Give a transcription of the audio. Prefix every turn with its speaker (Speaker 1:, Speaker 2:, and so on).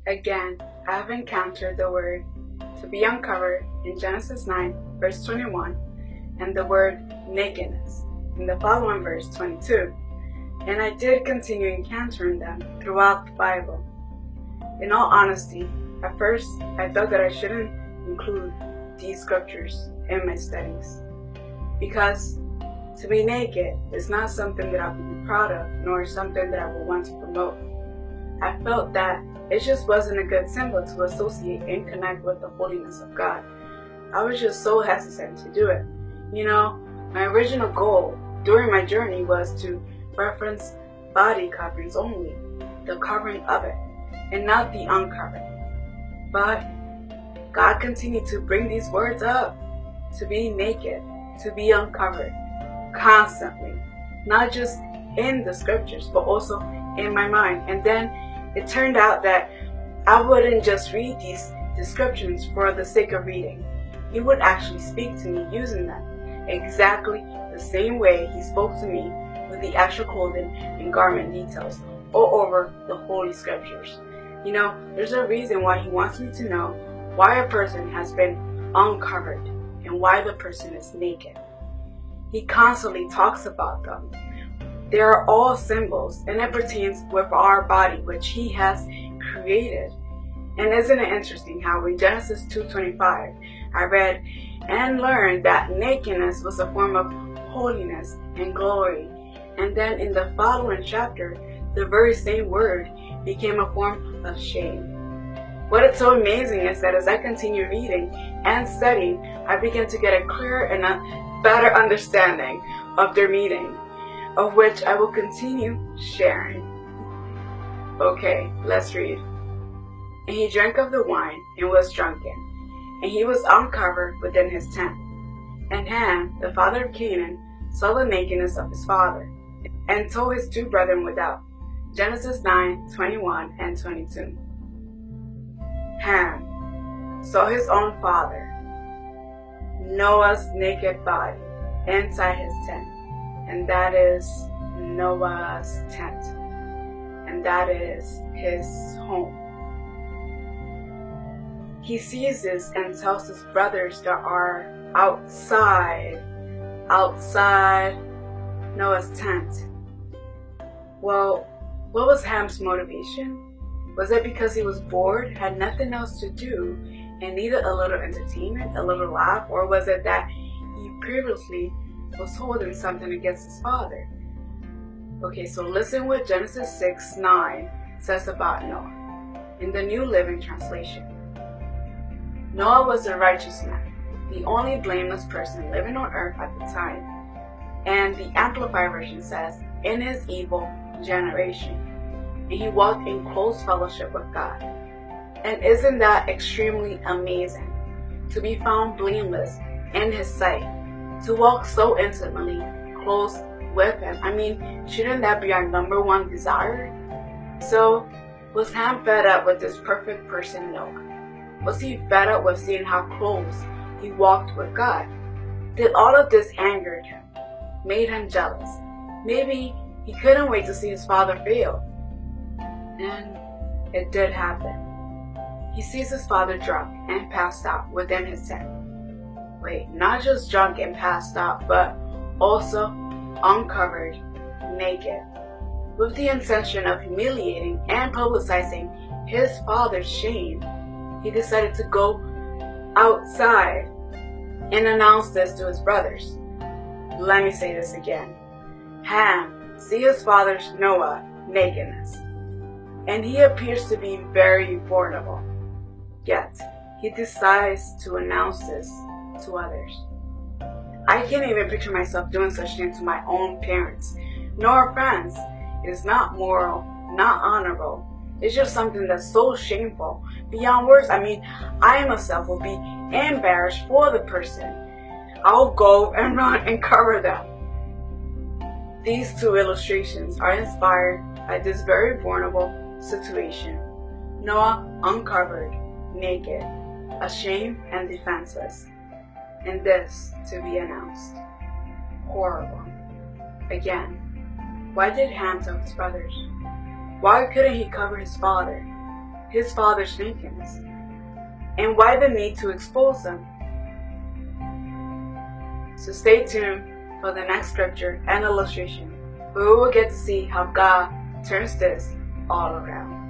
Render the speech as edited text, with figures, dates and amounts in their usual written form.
Speaker 1: Again, I have encountered the word to be uncovered in Genesis 9, verse 21, and the word nakedness in the following verse 22. And I did continue encountering them throughout the Bible. In all honesty, at first I thought that I shouldn't include these scriptures in my studies, because to be naked is not something that I would be proud of, nor something that I would want to promote. I felt that it just wasn't a good symbol to associate and connect with the holiness of God. I was just so hesitant to do it. My original goal during my journey was to reference body coverings only, the covering of it, and not the uncovering. But God continued to bring these words up, to be naked, to be uncovered, constantly, not just in the scriptures, but also in my mind. And then it turned out that I wouldn't just read these descriptions for the sake of reading. He would actually speak to me using them, exactly the same way He spoke to me with the actual clothing and garment details all over the Holy Scriptures. There's a reason why He wants me to know why a person has been uncovered and why the person is naked. He constantly talks about them. They are all symbols, and it pertains with our body, which He has created. And isn't it interesting how in Genesis 2:25, I read and learned that nakedness was a form of holiness and glory. And then in the following chapter, the very same word became a form of shame. What is so amazing is that as I continue reading and studying, I begin to get a clearer and a better understanding of their meaning, of which I will continue sharing. Okay, let's read. And he drank of the wine and was drunken, and he was uncovered within his tent. And Ham, the father of Canaan, saw the nakedness of his father, and told his two brethren without. Genesis 9:21 and 22. Ham saw his own father, Noah's naked body, inside his tent. And that is Noah's tent. And that is his home. He sees this and tells his brothers that are outside Noah's tent. Well, what was Ham's motivation? Was it because he was bored, had nothing else to do, and needed a little entertainment, a little laugh? Or was it that he previously was holding something against his father? Okay, so listen what Genesis 6:9 says about Noah in the New Living Translation. Noah was a righteous man, the only blameless person living on earth at the time. And the Amplified Version says, in his evil generation. And he walked in close fellowship with God. And isn't that extremely amazing? To be found blameless in His sight, to walk so intimately close with Him. Shouldn't that be our number one desire? So, was Ham fed up with this perfect person Noah? Was he fed up with seeing how close he walked with God? Did all of this anger him, made him jealous? Maybe he couldn't wait to see his father fail. And it did happen. He sees his father drunk and passed out within his tent. Wait, not just drunk and passed out, but also uncovered, naked, with the intention of humiliating and publicizing his father's shame. He decided to go outside and announce this to his brothers. Let me say this again. Ham sees his father's Noah nakedness, and he appears to be very vulnerable. Yet, he decides to announce this to others. I can't even picture myself doing such things to my own parents, nor friends. It is not moral, not honorable. It's just something that's so shameful, beyond words. I myself will be embarrassed for the person. I'll go and run and cover them. These two illustrations are inspired by this very vulnerable situation. Noah uncovered, naked, ashamed and defenseless, and this to be announced. Horrible. Again, why did Ham tell his brothers? Why couldn't he cover his father? his father's nakedness? And why the need to expose them? So stay tuned for the next scripture and illustration, where we will get to see how God turns this all around.